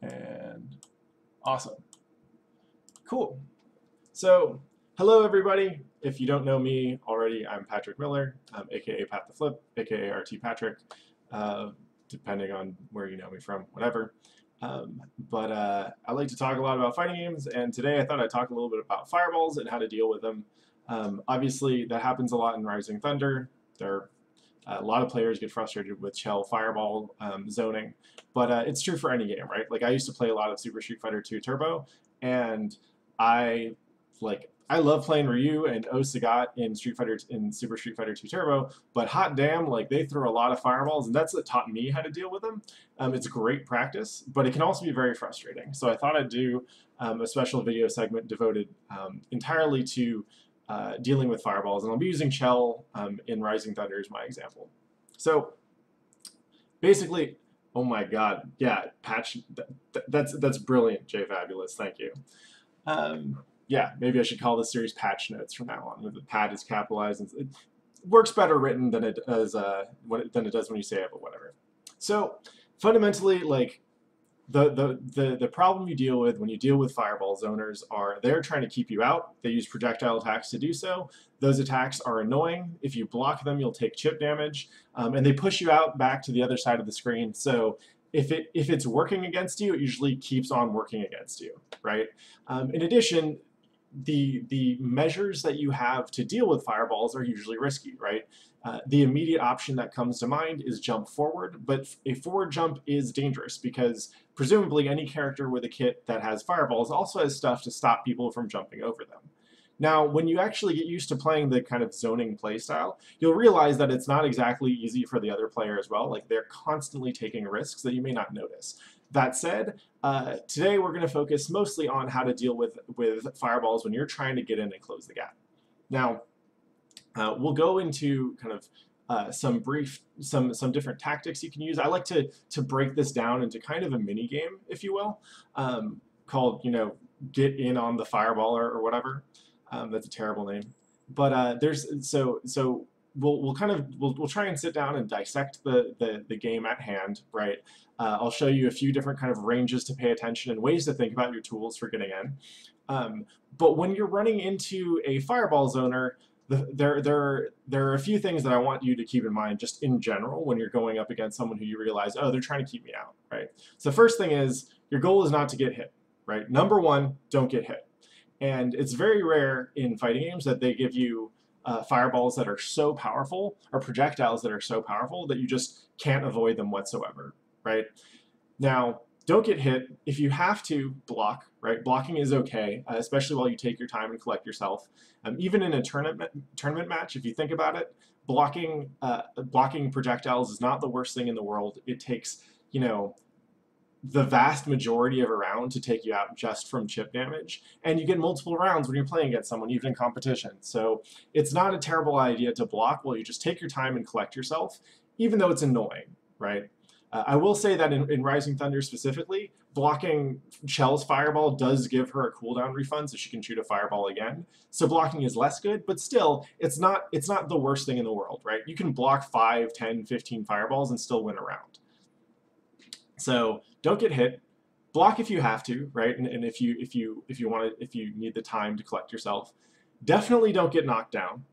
And awesome. Cool. So, hello everybody. If you don't know me already, I'm Patrick Miller, aka Pat the Flip, aka RT Patrick, uh, depending on where you know me from, whatever. I like to talk a lot about fighting games, and today I thought I'd talk a little bit about fireballs and how to deal with them. Obviously, that happens a lot in Rising Thunder. A lot of players get frustrated with shell fireball zoning, but it's true for any game, right? Like I used to play a lot of Super Street Fighter 2 Turbo, and I I love playing Ryu and O Sagat in Super Street Fighter 2 Turbo, but hot damn, like they throw a lot of fireballs, and that's what taught me how to deal with them. It's great practice, but it can also be very frustrating. So I thought I'd do a special video segment devoted entirely to dealing with fireballs, and I'll be using Shell in Rising Thunder as my example. So basically, oh my god, yeah, patch, that's brilliant, Jay Fabulous, thank you. Yeah, maybe I should call this series Patch Notes from now on. The Pat is capitalized. And it works better written than it does than it does when you say it, but whatever. So fundamentally, like the problem you deal with when you deal with fireball zoners are they're trying to keep you out. They use projectile attacks to do so. Those attacks are annoying. If you block them, you'll take chip damage, and they push you out back to the other side of the screen. So if it's working against you, it usually keeps on working against you, right? In addition, the measures that you have to deal with fireballs are usually risky, right? The immediate option that comes to mind is jump forward, but a forward jump is dangerous because presumably any character with a kit that has fireballs also has stuff to stop people from jumping over them. Now, when you actually get used to playing the kind of zoning playstyle, you'll realize that it's not exactly easy for the other player as well. Like they're constantly taking risks that you may not notice. That said, today we're going to focus mostly on how to deal with fireballs when you're trying to get in and close the gap. Now, we'll go into kind of some different tactics you can use. I like to break this down into kind of a mini game, if you will, called get in on the fireball or whatever. That's a terrible name, but we'll try and sit down and dissect the game at hand, right? I'll show you a few different kind of ranges to pay attention and ways to think about your tools for getting in. But when you're running into a fireball zoner, there are a few things that I want you to keep in mind just in general when you're going up against someone who you realize, oh, they're trying to keep me out, right? So the first thing is your goal is not to get hit, right? Number one, don't get hit. And it's very rare in fighting games that they give you fireballs that are so powerful or projectiles that are so powerful that you just can't avoid them whatsoever, right? Now, don't get hit. If you have to, block, right? Blocking is okay, especially while you take your time and collect yourself. Even in a tournament match, if you think about it, blocking projectiles is not the worst thing in the world. It takes, the vast majority of a round to take you out just from chip damage, and you get multiple rounds when you're playing against someone, even in competition. So it's not a terrible idea to block while you just take your time and collect yourself, even though it's annoying, right? I will say that in Rising Thunder specifically, blocking Shell's fireball does give her a cooldown refund so she can shoot a fireball again. So blocking is less good, but still, it's not the worst thing in the world, right? You can block 5, 10, 15 fireballs and still win a round. So don't get hit. Block if you have to, right? And if you need the time to collect yourself, definitely don't get knocked down,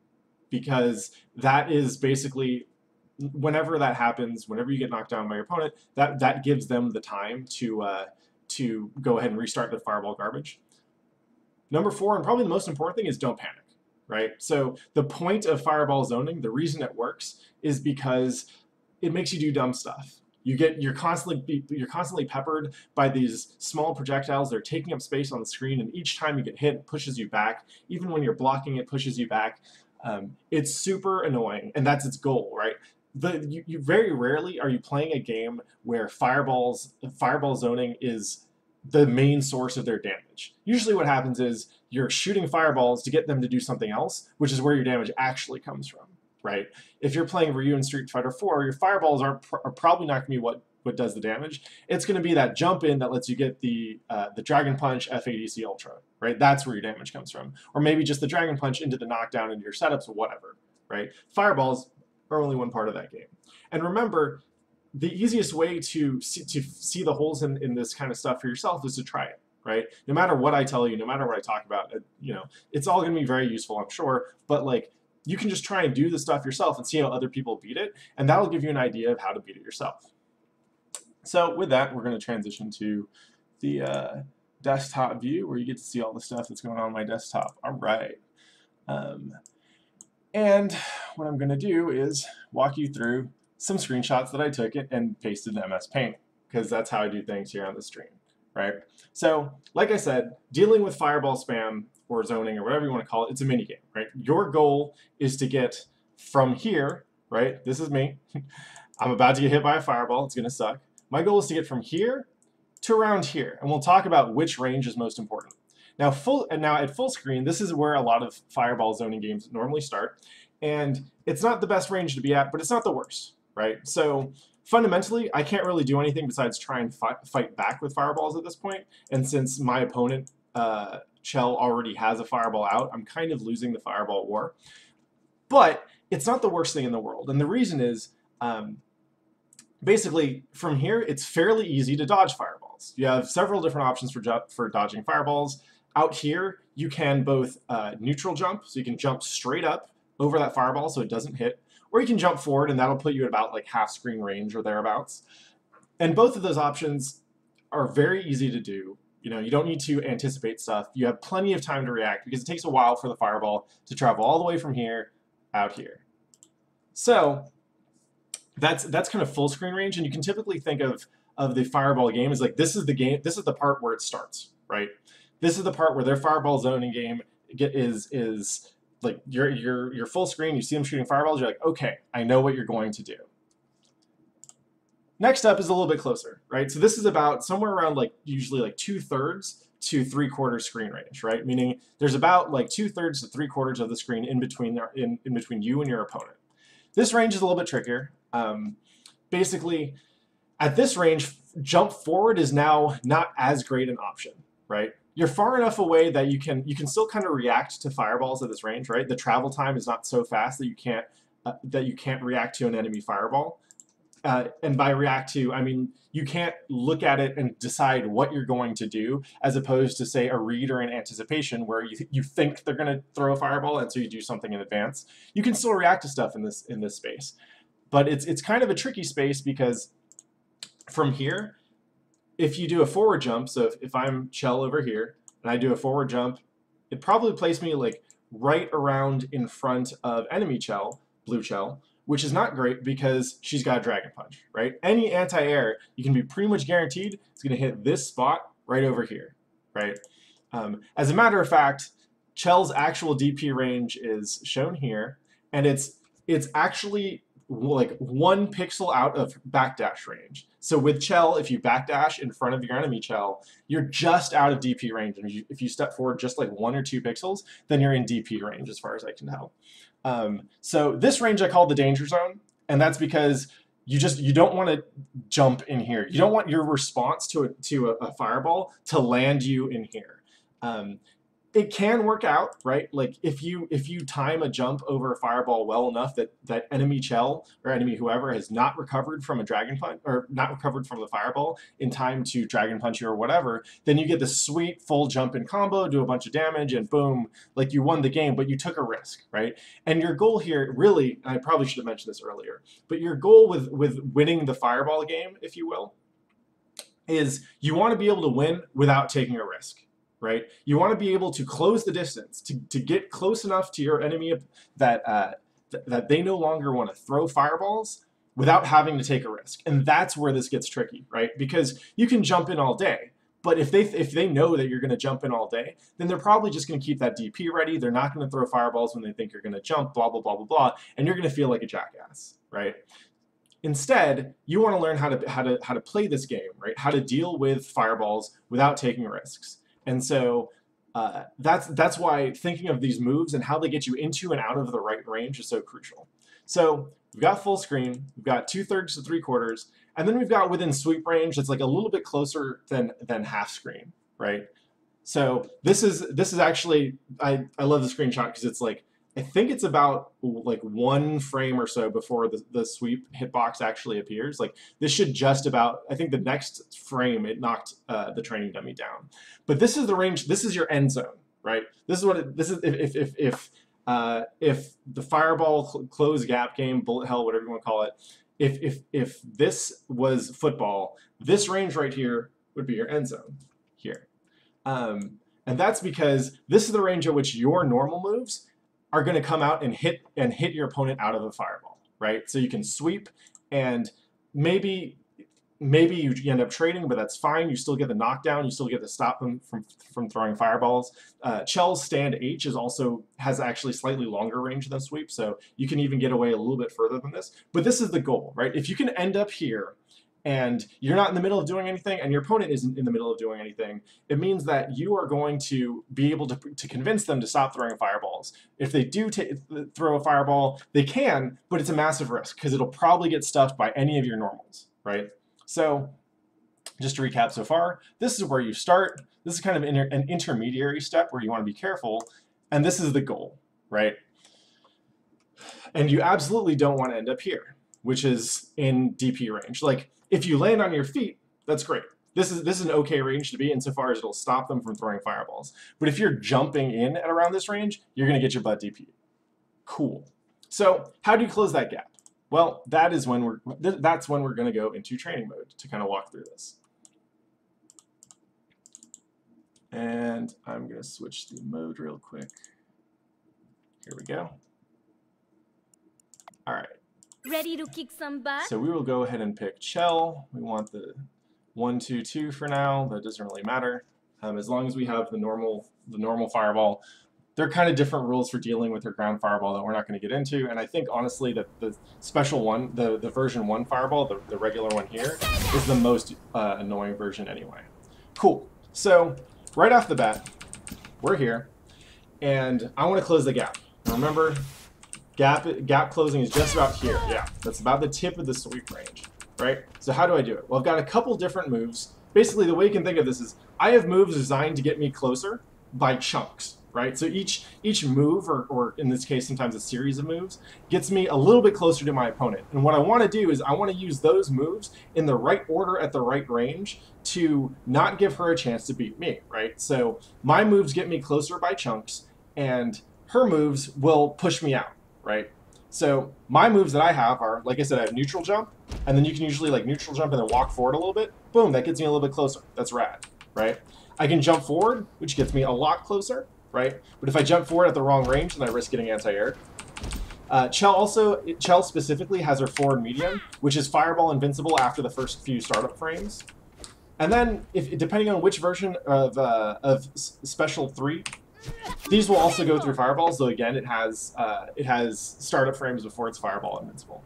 because that is basically whenever that happens, whenever you get knocked down by your opponent, that gives them the time to go ahead and restart the fireball garbage. Number 4, and probably the most important thing, is don't panic, right? So the point of fireball zoning, the reason it works, is because it makes you do dumb stuff. You're constantly peppered by these small projectiles. They're taking up space on the screen, and each time you get hit, it pushes you back. Even when you're blocking, it pushes you back. It's super annoying, and that's its goal, right? You very rarely are you playing a game where fireball zoning is the main source of their damage. Usually what happens is you're shooting fireballs to get them to do something else, which is where your damage actually comes from, right? If you're playing Ryu in Street Fighter 4, your fireballs are probably not going to be what does the damage. It's going to be that jump in that lets you get the Dragon Punch FADC Ultra, right? That's where your damage comes from. Or maybe just the Dragon Punch into the knockdown into your setups or whatever, right? Fireballs are only one part of that game. And remember, the easiest way to see the holes in this kind of stuff for yourself is to try it, right? No matter what I tell you, no matter what I talk about, you know, it's all going to be very useful, I'm sure. But like, you can just try and do the stuff yourself and see how other people beat it, and that'll give you an idea of how to beat it yourself. So with that, we're going to transition to the desktop view, where you get to see all the stuff that's going on my desktop. All right. And what I'm going to do is walk you through some screenshots that I took and pasted in MS Paint, because that's how I do things here on the stream, right? So, like I said, dealing with fireball spam or zoning or whatever you want to call it, it's a mini game, right? Your goal is to get from here, right? This is me. I'm about to get hit by a fireball. It's going to suck. My goal is to get from here to around here, and we'll talk about which range is most important. Now, at full screen, this is where a lot of fireball zoning games normally start, and it's not the best range to be at, but it's not the worst, right? So fundamentally, I can't really do anything besides try and fight back with fireballs at this point, and since my opponent, Chell, already has a fireball out, I'm kind of losing the fireball war. But it's not the worst thing in the world, and the reason is, basically, from here, it's fairly easy to dodge fireballs. You have several different options for dodging fireballs. Out here, you can both neutral jump, so you can jump straight up over that fireball so it doesn't hit, or you can jump forward and that'll put you at about like half screen range or thereabouts. And both of those options are very easy to do. You know, you don't need to anticipate stuff. You have plenty of time to react because it takes a while for the fireball to travel all the way from here out here. So that's kind of full screen range, and you can typically think of the fireball game as like, this is the game, this is the part where it starts, right? This is the part where their fireball zoning game is like your full screen. You see them shooting fireballs. You're like, okay, I know what you're going to do. Next up is a little bit closer, right? So this is about somewhere around like usually like 2/3 to 3/4 screen range, right? Meaning there's about like 2/3 to 3/4 of the screen in between you and your opponent. This range is a little bit trickier. Basically, at this range, jump forward is now not as great an option, right? You're far enough away that you can still kind of react to fireballs at this range, right? The travel time is not so fast that you can't react to an enemy fireball. And by react to, I mean you can't look at it and decide what you're going to do, as opposed to say a read or an anticipation where you think they're going to throw a fireball and so you do something in advance. You can still react to stuff in this space, but it's kind of a tricky space because from here, if you do a forward jump, so if I'm Chell over here and I do a forward jump, it probably placed me like right around in front of enemy Chell, blue Chell, which is not great because she's got a Dragon Punch, right? Any anti-air, you can be pretty much guaranteed it's going to hit this spot right over here, right? As a matter of fact, Chell's actual DP range is shown here, and it's actually like 1 pixel out of backdash range. So with Chell, if you backdash in front of your enemy Chell, you're just out of DP range. And if you step forward just like 1 or 2 pixels, then you're in DP range as far as I can tell. So this range I call the danger zone, and that's because you don't want to jump in here. You don't want your response to a fireball to land you in here. It can work out, right? Like if you time a jump over a fireball well enough that enemy Chell or enemy whoever has not recovered from a Dragon Punch, or not recovered from the fireball in time to Dragon Punch you or whatever, then you get this sweet full jump in combo, do a bunch of damage, and boom, like you won the game, but you took a risk, right? And your goal here, really, and I probably should have mentioned this earlier, but your goal with winning the fireball game, if you will, is you want to be able to win without taking a risk. Right? You want to be able to close the distance, to get close enough to your enemy that they no longer want to throw fireballs without having to take a risk. And that's where this gets tricky, right? Because you can jump in all day, but if they know that you're going to jump in all day, then they're probably just going to keep that DP ready. They're not going to throw fireballs when they think you're going to jump, blah, blah, blah, blah, blah, and you're going to feel like a jackass, right? Instead, you want to learn how to play this game, right? How to deal with fireballs without taking risks. And so that's why thinking of these moves and how they get you into and out of the right range is so crucial. So we've got full screen, we've got 2/3 to 3/4, and then we've got within sweep range that's like a little bit closer than half screen, right? So this is actually, I love the screenshot because it's like I think it's about like 1 frame or so before the sweep hitbox actually appears. Like this should just about, I think the next frame it knocked the training dummy down. But this is the range, this is your end zone, right? This is what this is if the fireball, close gap game, bullet hell, whatever you want to call it, if this was football, this range right here would be your end zone here. And that's because this is the range at which your normal moves are going to come out and hit your opponent out of a fireball, right? So you can sweep, and maybe you end up trading, but that's fine. You still get the knockdown. You still get to stop them from throwing fireballs. Chell's stand H has actually slightly longer range than sweep, so you can even get away a little bit further than this. But this is the goal, right? If you can end up here, and you're not in the middle of doing anything, and your opponent isn't in the middle of doing anything, it means that you are going to be able to convince them to stop throwing fireballs. If they do throw a fireball, they can, but it's a massive risk because it'll probably get stuffed by any of your normals, right? So just to recap so far, this is where you start. This is kind of an intermediary step where you want to be careful, and this is the goal, right? And you absolutely don't want to end up here, which is in DP range. Like, if you land on your feet, that's great. This is an okay range to be insofar as it'll stop them from throwing fireballs. But if you're jumping in at around this range, you're going to get your butt DP'd. Cool. So how do you close that gap? Well, that's when we're going to go into training mode to kind of walk through this. And I'm going to switch the mode real quick. Here we go. All right. Ready to kick some butt? So we will go ahead and pick Chell. We want the 1-2-2 for now. That doesn't really matter. As long as we have the normal fireball. There are kind of different rules for dealing with your ground fireball that we're not going to get into. And I think honestly that the special one, the version 1 fireball, the regular one here, is the most annoying version anyway. Cool. So right off the bat, we're here, and I want to close the gap. Remember, gap closing is just about here. Yeah, that's about the tip of the sweep range, right? So how do I do it? Well, I've got a couple different moves. Basically, the way you can think of this is I have moves designed to get me closer by chunks, right? So each move, or in this case, sometimes a series of moves, gets me a little bit closer to my opponent. And what I want to do is I want to use those moves in the right order at the right range to not give her a chance to beat me, right? So my moves get me closer by chunks, and her moves will push me out, right? So my moves that I have are, like I said, I have neutral jump, and then you can usually like neutral jump and then walk forward a little bit. Boom, that gets me a little bit closer. That's rad, right? I can jump forward, which gets me a lot closer, right? But if I jump forward at the wrong range, then I risk getting anti-air. Chell specifically has her forward medium, which is fireball invincible after the first few startup frames. And then, depending on which version of Special 3, these will also go through fireballs, though again, it has startup frames before it's fireball invincible.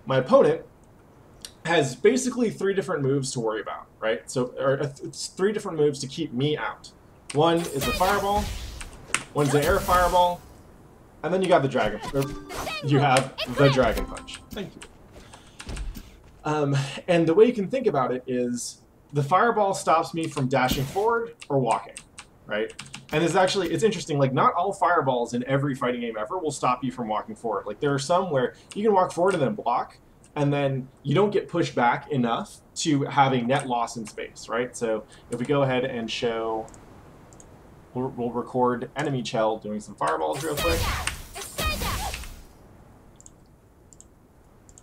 My opponent has basically 3 different moves to worry about, right? So, it's 3 different moves to keep me out. One is a fireball, one's an air fireball, and then you got the dragon. You have the dragon punch. Thank you. And the way you can think about it is the fireball stops me from dashing forward or walking, right? And it's interesting, like not all fireballs in every fighting game ever will stop you from walking forward. Like there are some where you can walk forward and then block, and then you don't get pushed back enough to have a net loss in space, right? So if we go ahead and show, we'll record enemy Chell doing some fireballs real quick.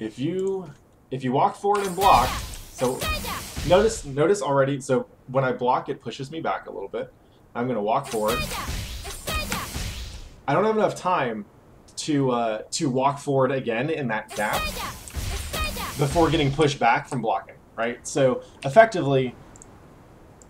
If you walk forward and block, so notice already, so when I block, it pushes me back a little bit. I'm going to walk forward. I don't have enough time to walk forward again in that gap before getting pushed back from blocking, right? So effectively,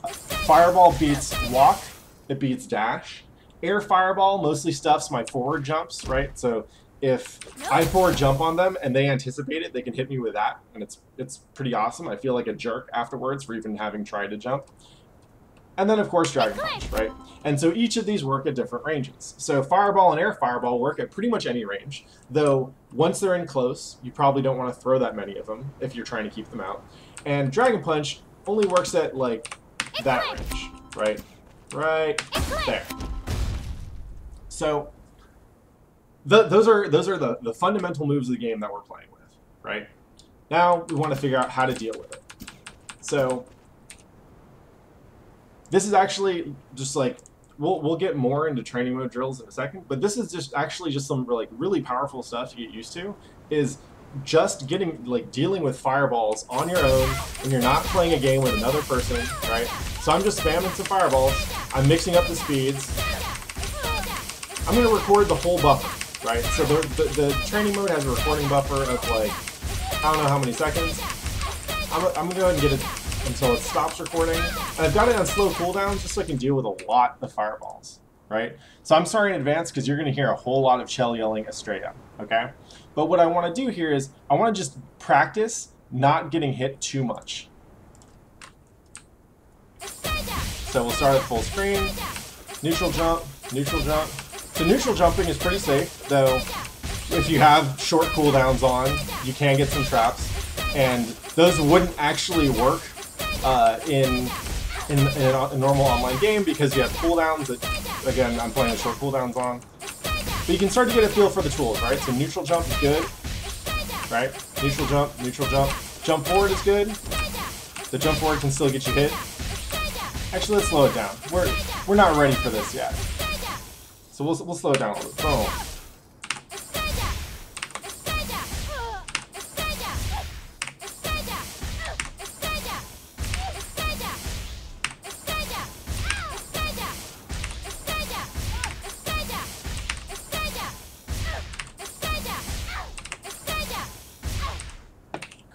fireball beats walk, it beats dash. Air fireball mostly stuffs my forward jumps, right? So if I forward jump on them and they anticipate it, they can hit me with that, and it's pretty awesome. I feel like a jerk afterwards for even having tried to jump. And then, of course, Dragon Punch, right? And so each of these work at different ranges. So Fireball and Air Fireball work at pretty much any range, though once they're in close, you probably don't want to throw that many of them if you're trying to keep them out. And Dragon Punch only works at, like, that range, right? Right there. So those are the fundamental moves of the game that we're playing with, right? Now we want to figure out how to deal with it. So this is actually just like we'll get more into training mode drills in a second, but this is just actually just some like really powerful stuff to get used to. Is just getting like dealing with fireballs on your own when you're not playing a game with another person, right? So I'm just spamming some fireballs. I'm mixing up the speeds. I'm going to record the whole buffer, right? So the training mode has a recording buffer of like, I don't know how many seconds. I'm going to go ahead and get it until it stops recording. And I've got it on slow cooldown just so I can deal with a lot of fireballs, right? So I'm sorry in advance because you're going to hear a whole lot of Chell yelling Estrella, okay? But what I want to do here is I want to just practice not getting hit too much. So we'll start at full screen, neutral jump, neutral jump. So neutral jumping is pretty safe, though if you have short cooldowns on, you can get some traps. And those wouldn't actually work in a normal online game because you have cooldowns that, again, I'm playing with short cooldowns on. But you can start to get a feel for the tools, right? So neutral jump is good, right? Neutral jump, neutral jump. Jump forward is good. The jump forward can still get you hit. Actually, let's slow it down. We're not ready for this yet. So we'll slow it down a little bit. Boom.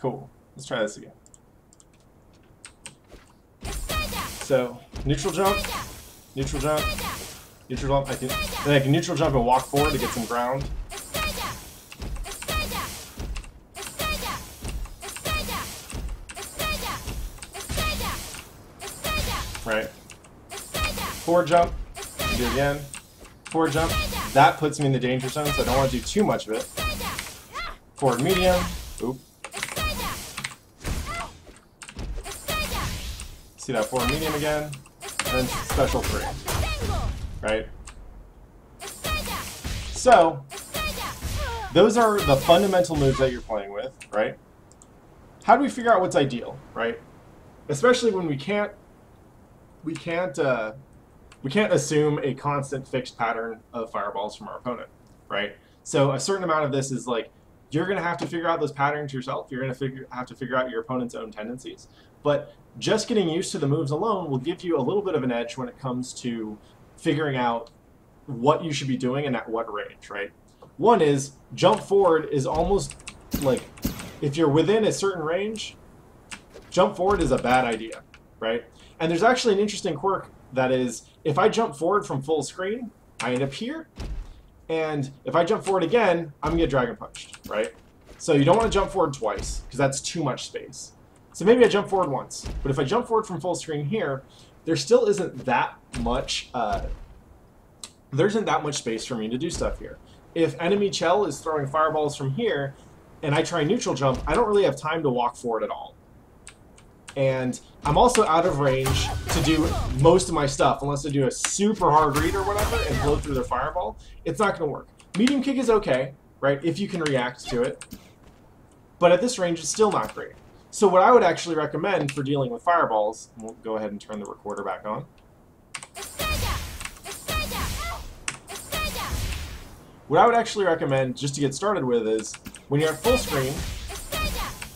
Cool. Let's try this again. So, neutral jump, neutral jump, neutral jump. I can neutral jump and walk forward to get some ground. Right. Forward jump. Do it again. Forward jump. That puts me in the danger zone, so I don't want to do too much of it. Forward medium. Oop. See that forward medium again, and then special 3, right? So, those are the fundamental moves that you're playing with, right? How do we figure out what's ideal, right? Especially when we can't assume a constant fixed pattern of fireballs from our opponent, right? So a certain amount of this is like, you're going to have to figure out those patterns yourself. You're going to have to figure out your opponent's own tendencies. But just getting used to the moves alone will give you a little bit of an edge when it comes to figuring out what you should be doing and at what range, right? One is, jump forward is almost like, if you're within a certain range, jump forward is a bad idea, right? And there's actually an interesting quirk that is, if I jump forward from full screen, I end up here. And if I jump forward again, I'm going to get dragon punched, right? So you don't want to jump forward twice, because that's too much space. So maybe I jump forward once. But if I jump forward from full screen here, there still isn't that much space for me to do stuff here. If enemy Chell is throwing fireballs from here, and I try neutral jump, I don't really have time to walk forward at all. And I'm also out of range to do most of my stuff, unless I do a super hard read or whatever and blow through their fireball. It's not going to work. Medium kick is okay, right, if you can react to it. But at this range, it's still not great. So what I would actually recommend for dealing with fireballs, we'll go ahead and turn the recorder back on. What I would actually recommend, just to get started with, is when you're at full screen,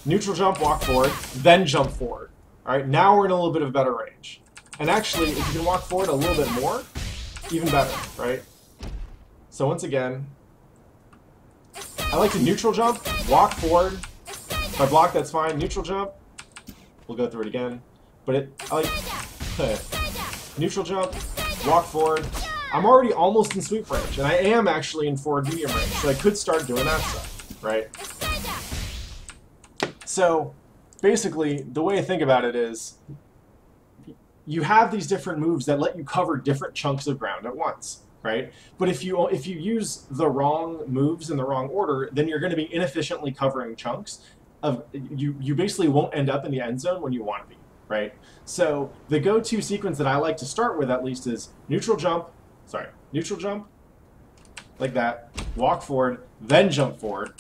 neutral jump, walk forward, then jump forward. Alright, now we're in a little bit of a better range. And actually, if you can walk forward a little bit more, even better, right? So once again, I like to neutral jump, walk forward. If I block, that's fine. Neutral jump, we'll go through it again. But I like neutral jump, walk forward. I'm already almost in sweep range, and I am actually in forward medium range, so I could start doing that stuff, right? So, basically, the way I think about it is, you have these different moves that let you cover different chunks of ground at once, right? But if you use the wrong moves in the wrong order, then you're going to be inefficiently covering chunks. You basically won't end up in the end zone when you want to be, right? So, the go-to sequence that I like to start with, at least, is neutral jump, like that, walk forward, then jump forward.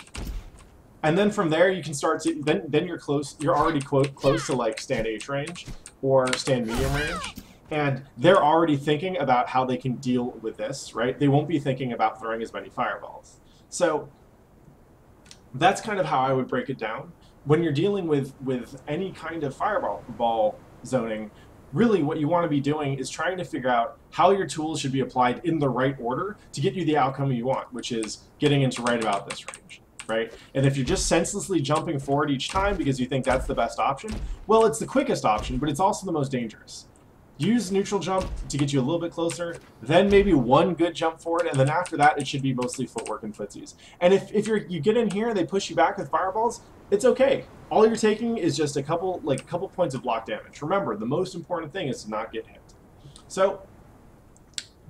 And then from there, you can start to, then you're close, you're already close to like stand H range or stand medium range. And they're already thinking about how they can deal with this, right? They won't be thinking about throwing as many fireballs. So that's kind of how I would break it down. When you're dealing with any kind of fireball zoning, really what you want to be doing is trying to figure out how your tools should be applied in the right order to get you the outcome you want, which is getting into right about this range, right? And if you're just senselessly jumping forward each time because you think that's the best option, well, it's the quickest option, but it's also the most dangerous. Use neutral jump to get you a little bit closer, then maybe one good jump forward, and then after that, it should be mostly footwork and footsies. And if you get in here and they push you back with fireballs, it's okay. All you're taking is just a couple points of block damage. Remember, the most important thing is to not get hit. So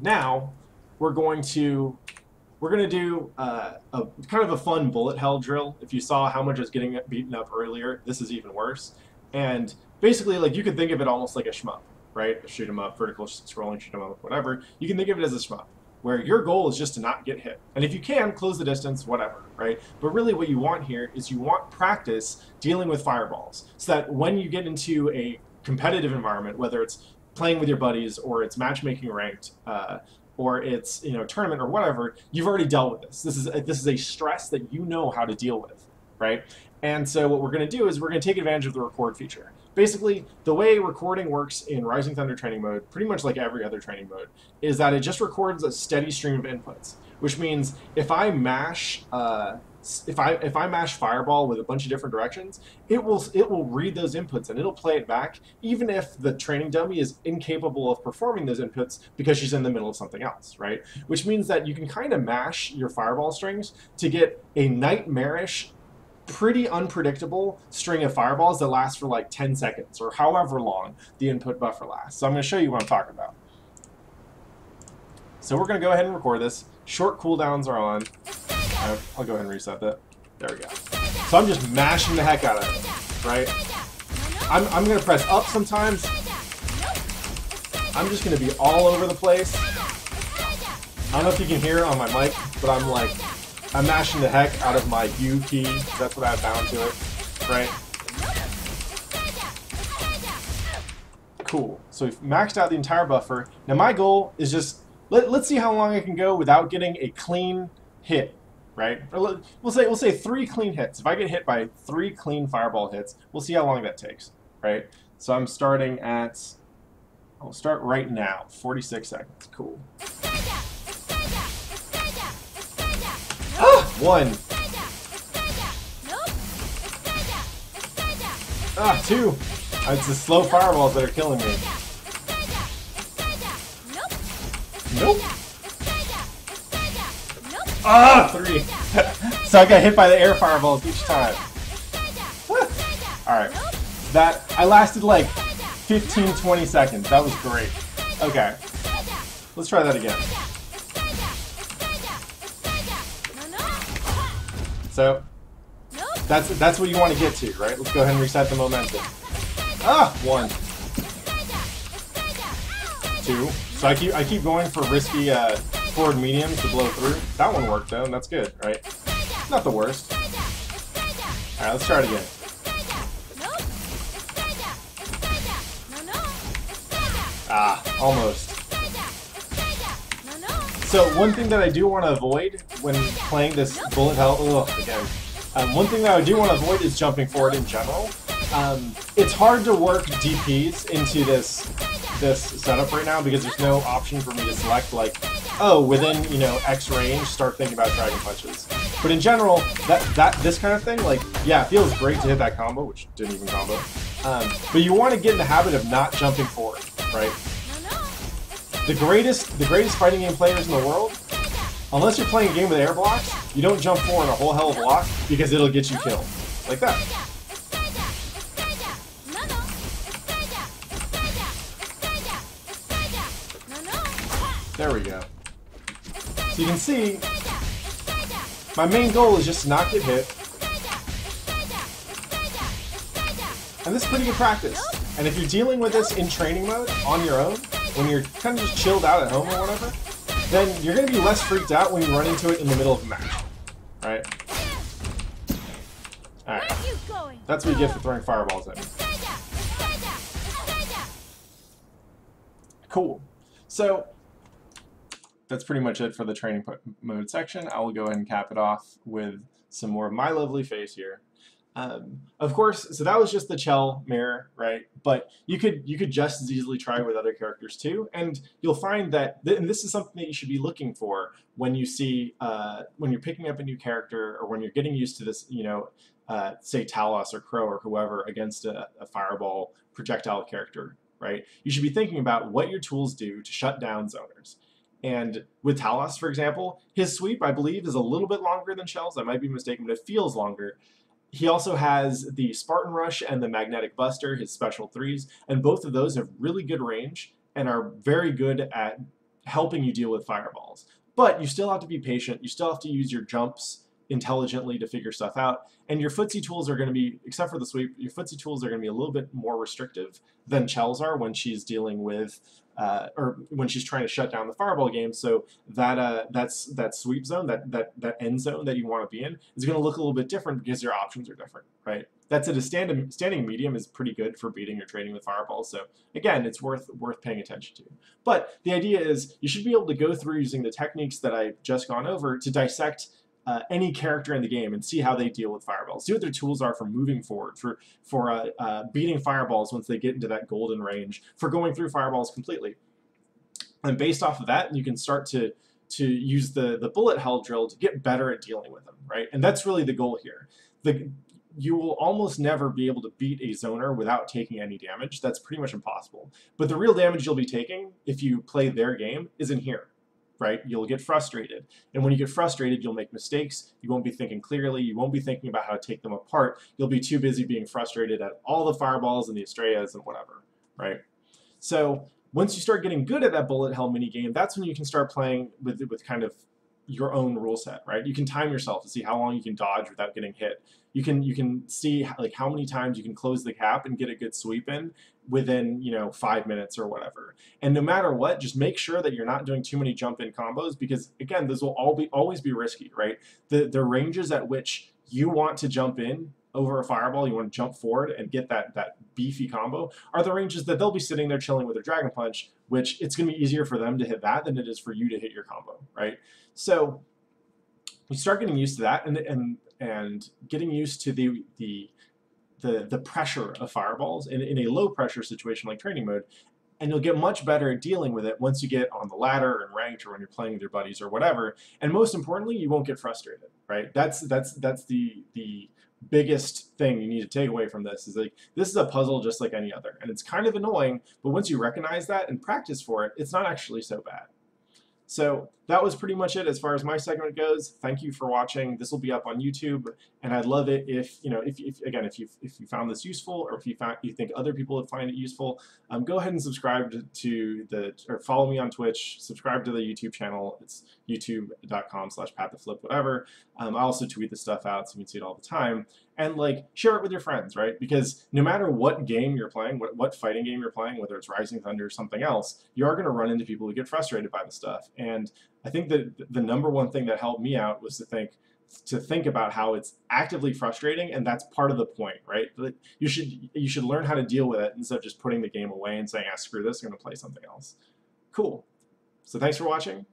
now we're going to do a kind of a fun bullet hell drill. If you saw how much I was getting beaten up earlier, this is even worse. And basically, like, you could think of it almost like a shmup, right? Shoot 'em up, vertical scrolling, shoot 'em up, whatever. You can think of it as a shmup, where your goal is just to not get hit. And if you can, close the distance, whatever, right? But really what you want here is you want practice dealing with fireballs, so that when you get into a competitive environment, whether it's playing with your buddies or it's matchmaking ranked, or it's, you know, tournament or whatever, you've already dealt with this. This is a stress that you know how to deal with, right? And so what we're going to do is we're going to take advantage of the record feature. Basically, the way recording works in Rising Thunder training mode, pretty much like every other training mode, is that it just records a steady stream of inputs. Which means if I mash if I mash fireball with a bunch of different directions, it will read those inputs and it'll play it back, even if the training dummy is incapable of performing those inputs because she's in the middle of something else, right? Which means that you can kind of mash your fireball strings to get a nightmarish, pretty unpredictable string of fireballs that last for like 10 seconds or however long the input buffer lasts. So I'm going to show you what I'm talking about. So we're going to go ahead and record this. Short cooldowns are on. I'll go ahead and reset that. There we go. So I'm just mashing the heck out of it, right? I'm going to press up sometimes. I'm just going to be all over the place. I don't know if you can hear it on my mic, but I'm mashing the heck out of my U key. That's what I have bound to it, right? Cool. So we've maxed out the entire buffer. Now my goal is just, let's see how long I can go without getting a clean hit, right? Or we'll say 3 clean hits. If I get hit by 3 clean fireball hits, we'll see how long that takes, right? So I'm starting at, I'll start right now, 46 seconds. Cool. 1. 2. It's the slow fireballs that are killing me. Nope. 3. So I got hit by the air fireballs each time. Alright. That, I lasted like 15-20 seconds. That was great. Okay. Let's try that again. So, that's what you want to get to, right? Let's go ahead and reset the momentum. 1. 2. So I keep going for risky forward mediums to blow through. That one worked though, and that's good, right? Not the worst. Alright, let's try it again. Almost. So one thing that I do want to avoid when playing this bullet hell, one thing that I do want to avoid is jumping forward in general. It's hard to work DPs into this setup right now because there's no option for me to select like, oh, within, you know, X range, start thinking about dragon punches. But in general, this kind of thing, like, yeah, it feels great to hit that combo, which didn't even combo. But you want to get in the habit of not jumping forward, right? The greatest fighting game players in the world, unless you're playing a game with air blocks, you don't jump forward a whole hell of a lot because it'll get you killed. Like that. There we go. So you can see, my main goal is just to not get hit. And this is pretty good practice. And if you're dealing with this in training mode, on your own, when you're kind of just chilled out at home or whatever, then you're going to be less freaked out when you run into it in the middle of a match. Right? Alright. That's what you get for throwing fireballs at me. Cool. So, that's pretty much it for the training mode section. I will go ahead and cap it off with some more of my lovely face here. Of course, so that was just the Chell mirror, right? But you could just as easily try with other characters too, and you'll find that, and this is something that you should be looking for when you see, when you're picking up a new character, or when you're getting used to this, you know, say Talos or Crow or whoever against a fireball projectile character, right? You should be thinking about what your tools do to shut down zoners. And with Talos, for example, his sweep, I believe, is a little bit longer than Chell's. I might be mistaken, but it feels longer. He also has the Spartan Rush and the Magnetic Buster, his special 3s, and both of those have really good range and are very good at helping you deal with fireballs. But you still have to be patient. You still have to use your jumps intelligently to figure stuff out. And your footsie tools are going to be, except for the sweep, your footsie tools are going to be a little bit more restrictive than Chell's are when she's dealing with, or when she's trying to shut down the fireball game. So that sweep zone, that end zone that you want to be in, is going to look a little bit different because your options are different, right? That said, a standing medium is pretty good for beating or trading with fireballs. So again, it's worth paying attention to. But the idea is you should be able to go through using the techniques that I've just gone over to dissect any character in the game and see how they deal with fireballs. See what their tools are for moving forward, for beating fireballs once they get into that golden range, for going through fireballs completely. And based off of that, you can start to use the bullet hell drill to get better at dealing with them, right? And that's really the goal here. You will almost never be able to beat a zoner without taking any damage. That's pretty much impossible. But the real damage you'll be taking if you play their game is in here. Right? You'll get frustrated. And when you get frustrated, you'll make mistakes. You won't be thinking clearly. You won't be thinking about how to take them apart. You'll be too busy being frustrated at all the fireballs and the Estrellas and whatever, right? So once you start getting good at that bullet hell minigame, that's when you can start playing with kind of your own rule set, right? You can time yourself to see how long you can dodge without getting hit. You can see like how many times you can close the cap and get a good sweep in within, you know, 5 minutes or whatever. And no matter what, just make sure that you're not doing too many jump in combos, because again, those will always be risky, right? The ranges at which you want to jump in over a fireball, you want to jump forward and get that beefy combo, are the ranges that they'll be sitting there chilling with their Dragon Punch, which it's going to be easier for them to hit that than it is for you to hit your combo, right? So you start getting used to that and getting used to the pressure of fireballs in a low pressure situation like training mode, and you'll get much better at dealing with it once you get on the ladder and ranked, or when you're playing with your buddies or whatever. And most importantly, you won't get frustrated, right? That's the biggest thing you need to take away from this, is like, this is a puzzle just like any other, and it's kind of annoying, but once you recognize that and practice for it, it's not actually so bad. So that was pretty much it as far as my segment goes. Thank you for watching. This will be up on YouTube, and I'd love it if, you know, if you found this useful, or if you think other people would find it useful, go ahead and subscribe or follow me on Twitch. Subscribe to the YouTube channel. It's youtube.com/pattheflip, whatever. I also tweet this stuff out so you can see it all the time. And like, share it with your friends, right? Because no matter what game you're playing, what fighting game you're playing, whether it's Rising Thunder or something else, you are going to run into people who get frustrated by the stuff. And I think that the number one thing that helped me out was to think about how it's actively frustrating, and that's part of the point, right? You should learn how to deal with it instead of just putting the game away and saying, ah, screw this, I'm going to play something else. Cool. So thanks for watching.